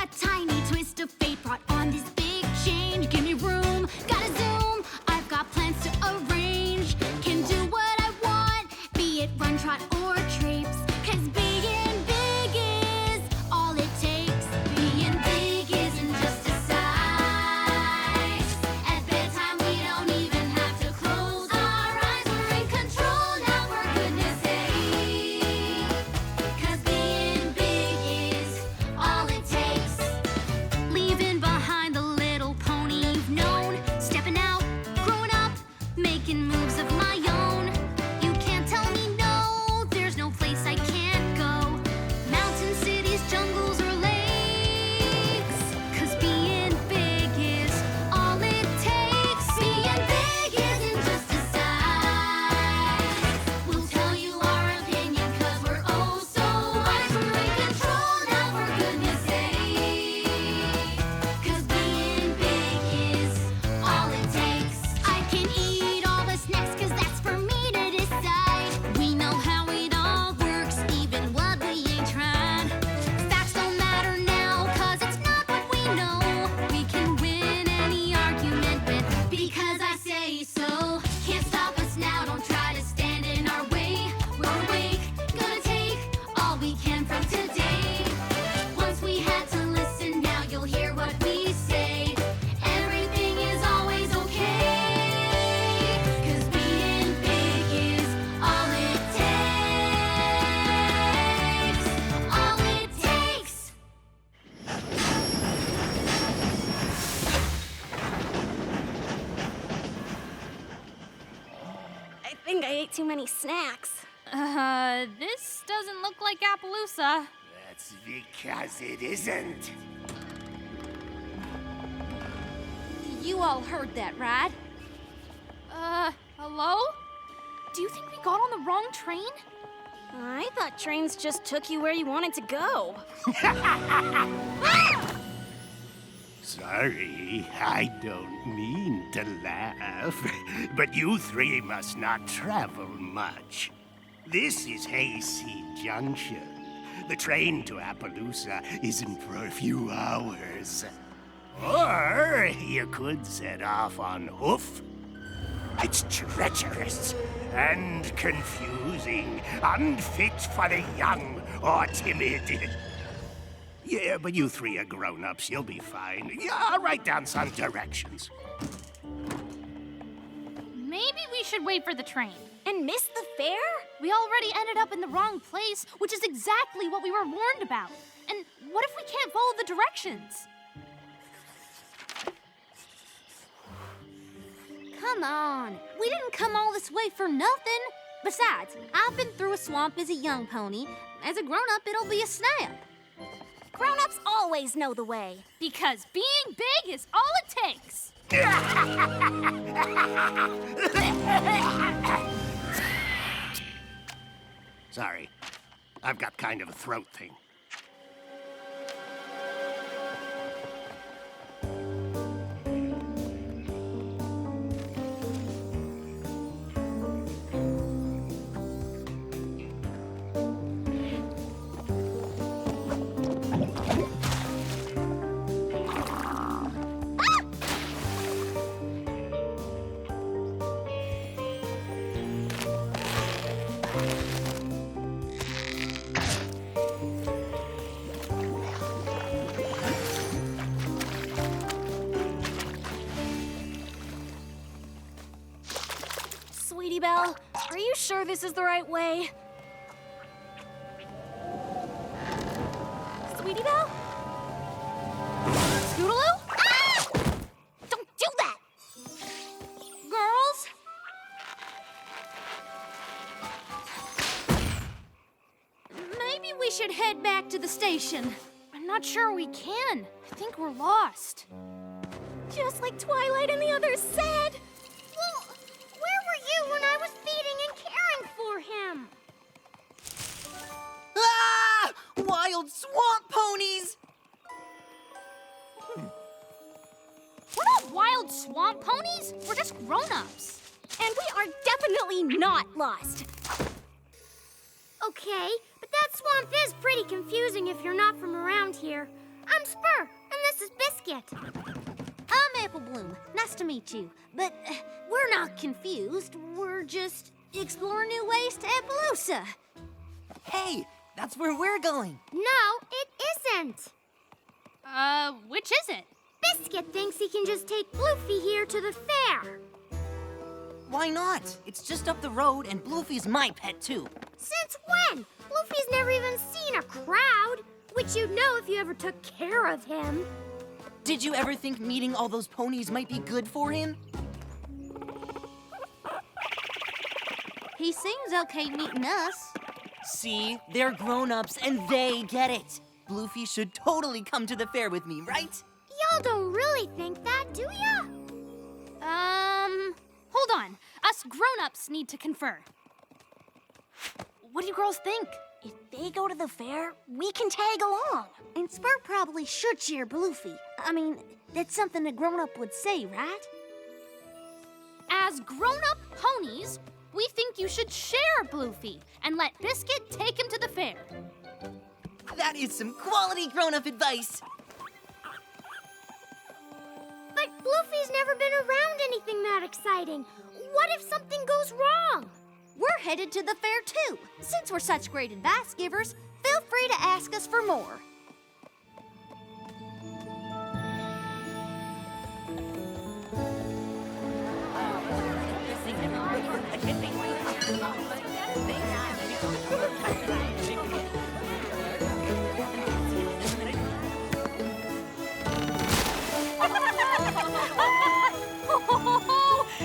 A tiny twist of fate brought on this big change. Give me room, gotta zoom. I've got plans to arrange. Can do what I want, be it run, trot, or traipse. 'Cause being big is all it takes. Being big isn't just a size. At bedtime we don't even have to close our eyes. We're in control now, for goodness sake. 'Cause being big is all it takes. Leaving behind the little pony you've known. Stepping out, growing up, making moves of my own. You can't tell me no, there's no place I can't go. Mountains, cities, jungles, or lakes. 'Cause being big is all it takes. Being big isn't just a size. We'll tell you our opinion 'cause we're oh so wise. We're in control now, for goodness sake. 'Cause being big is all it takes. I can eat all the snacks 'cause that's for me to decide. We know how it all works, even what we ain't tried. Facts don't matter now 'cause it's not what we know. We can win any argument with because I say so. Can't stop us now, don't try to stand in our way. We're awake, gonna take all we can from today. Once we had to listen, now you'll hear what we say. Everything is always okay. 'Cause being big is all it takes. All it takes. I think I ate too many snacks. This doesn't look like Appaloosa. That's because it isn't. You all heard that, right? Hello? Do you think we got on the wrong train? I thought trains just took you where you wanted to go. Sorry, I don't mean to laugh, but you three must not travel much. This is Hayseed Junction. The train to Appaloosa isn't for a few hours. Or you could set off on hoof. It's treacherous and confusing, unfit for the young or timid. Yeah, but you three are grown-ups. You'll be fine. Yeah, I'll write down some directions. Maybe we should wait for the train. And miss the fare? We already ended up in the wrong place, which is exactly what we were warned about. And what if we can't follow the directions? Come on, we didn't come all this way for nothing. Besides, I've been through a swamp as a young pony. As a grown-up, it'll be a snap. Grown-ups always know the way. Because being big is all it takes. Sorry, I've got kind of a throat thing. Sweetie Belle, are you sure this is the right way? Sweetie Belle? Scootaloo? Ah! Don't do that! Girls? Maybe we should head back to the station. I'm not sure we can. I think we're lost. Just like Twilight and the others said. Well, where were you when I was feeding swamp ponies! We're not wild swamp ponies. We're just grown-ups. And we are definitely not lost. Okay, but that swamp is pretty confusing if you're not from around here. I'm Spur, and this is Biscuit. I'm Apple Bloom. Nice to meet you. But we're not confused. We're just exploring new ways to Appaloosa. Hey, that's where we're going. No, it isn't. Which is it? Biscuit thinks he can just take Bloofy here to the fair. Why not? It's just up the road, and Bloofy's my pet, too. Since when? Bloofy's never even seen a crowd, which you'd know if you ever took care of him. Did you ever think meeting all those ponies might be good for him? He seems okay meeting us. See, they're grown-ups, and they get it. Bloofy should totally come to the fair with me, right? Y'all don't really think that, do ya? Hold on. Us grown-ups need to confer. What do you girls think? If they go to the fair, we can tag along. And Spur probably should cheer Bloofy. I mean, that's something a grown-up would say, right? As grown-up ponies, we think you should share Bloofy and let Biscuit take him to the fair. That is some quality grown-up advice. But Bloofy's never been around anything that exciting. What if something goes wrong? We're headed to the fair too. Since we're such great advice givers, feel free to ask us for more.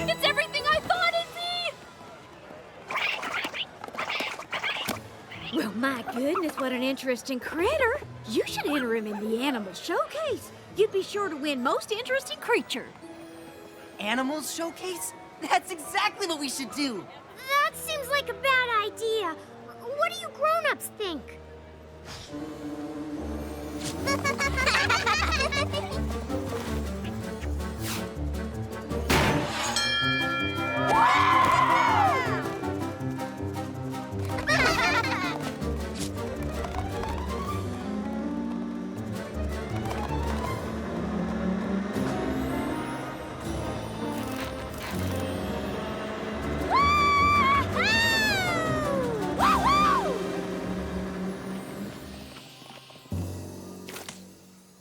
It's everything I thought it'd be! Well, my goodness, what an interesting critter. You should enter him in the animal showcase. You'd be sure to win most interesting creature. Animals showcase? That's exactly what we should do. That seems like a bad idea. What do you grown-ups think?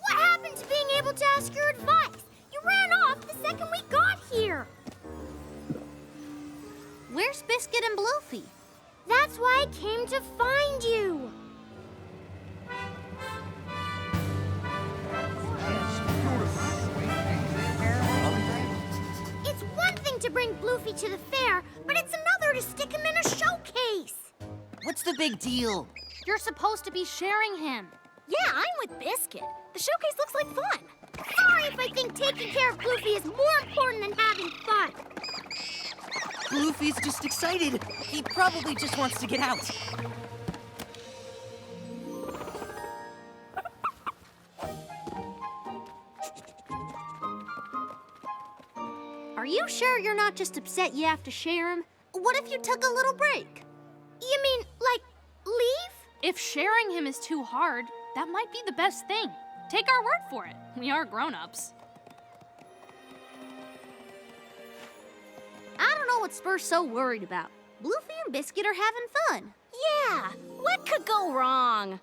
What happened to being able to ask your advice? You ran off the second we got here. Where's Biscuit and Bloofy? That's why I came to find you. It's one thing to bring Bloofy to the fair, but it's another to stick him in a showcase. What's the big deal? You're supposed to be sharing him. Yeah, I'm with Biscuit. The showcase looks like fun. Sorry if I think taking care of Bloofy is more important than having fun. Bloofy's just excited. He probably just wants to get out. Are you sure you're not just upset you have to share him? What if you took a little break? You mean, like, leave? If sharing him is too hard, that might be the best thing. Take our word for it. We are grown-ups. I don't know what Spur's so worried about. Bloofy and Biscuit are having fun. Yeah, what could go wrong?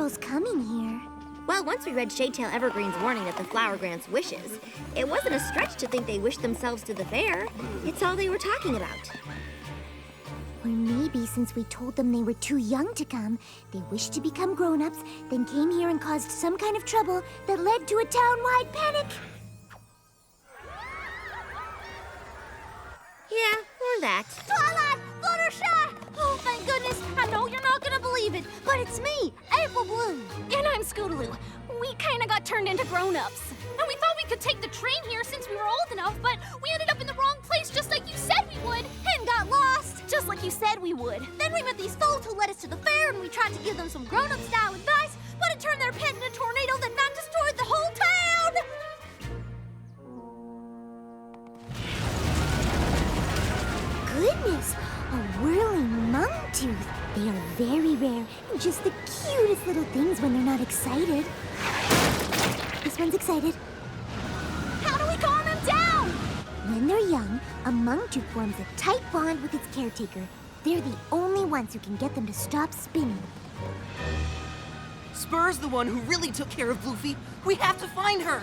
girls coming here? Well, once we read Shadetail Evergreen's warning that the flower grants wishes, it wasn't a stretch to think they wished themselves to the fair. It's all they were talking about. Or maybe since we told them they were too young to come, they wished to become grown-ups, then came here and caused some kind of trouble that led to a town-wide panic. Yeah, or that. Twilight! Fluttershy! Oh, thank goodness! I know you're not gonna believe it, but it's me, April Bloom. And I'm Scootaloo. We kinda got turned into grown-ups. And we thought we could take the train here since we were old enough, but we ended up in the wrong place just like you said we would. And got lost, just like you said we would. Then we met these folks who led us to the fair, and we tried to give them some grown-up style advice, but it turned their pet into a tornado that then destroyed the whole town! Goodness, a whirling mung-tooth. They are very rare and just the cutest little things when they're not excited. This one's excited. How do we calm them down? When they're young, a mung-tooth forms a tight bond with its caretaker. They're the only ones who can get them to stop spinning. Spur's the one who really took care of Bluefy. We have to find her.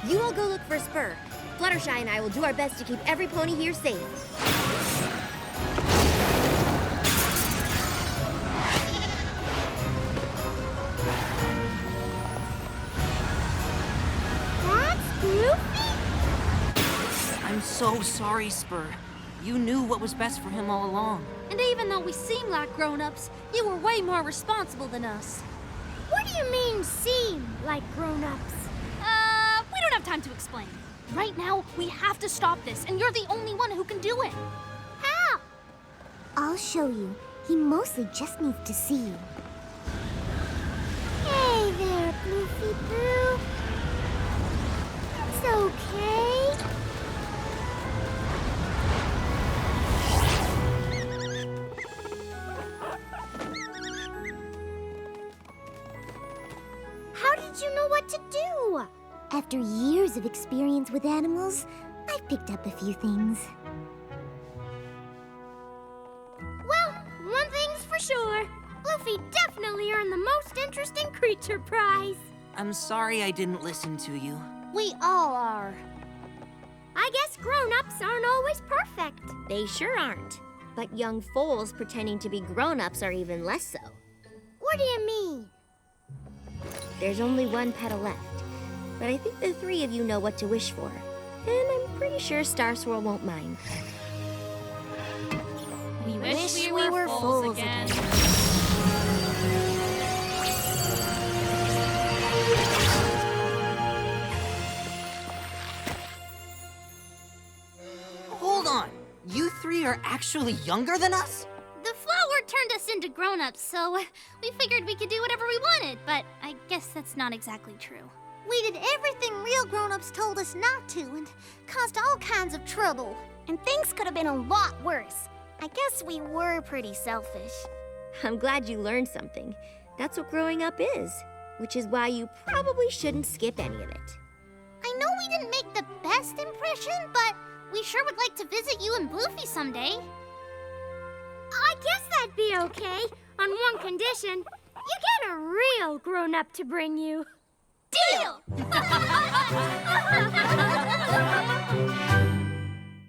You all go look for Spur. Fluttershy and I will do our best to keep every pony here safe. I'm so sorry, Spur. You knew what was best for him all along. And even though we seem like grown-ups, you were way more responsible than us. What do you mean, seem like grown-ups? We don't have time to explain. Right now, we have to stop this, and you're the only one who can do it. How? I'll show you. He mostly just needs to see you. Hey there, Bluefy Boo. It's okay. How did you know what to do? After years of experience with animals, I've picked up a few things. Well, one thing's for sure. Bluefy definitely earned the most interesting creature prize. I'm sorry I didn't listen to you. We all are. I guess grown-ups aren't always perfect. They sure aren't. But young foals pretending to be grown-ups are even less so. What do you mean? There's only one petal left. But I think the three of you know what to wish for. And I'm pretty sure Star Swirl won't mind. We wish we were foals again. Hold on. You three are actually younger than us? The flower turned us into grown-ups, so we figured we could do whatever we wanted, but I guess that's not exactly true. We did everything real grown-ups told us not to and caused all kinds of trouble. And things could have been a lot worse. I guess we were pretty selfish. I'm glad you learned something. That's what growing up is, which is why you probably shouldn't skip any of it. I know we didn't make the best impression, but we sure would like to visit you and Bluefy someday. I guess that'd be okay, on one condition. You get a real grown-up to bring you. Deal!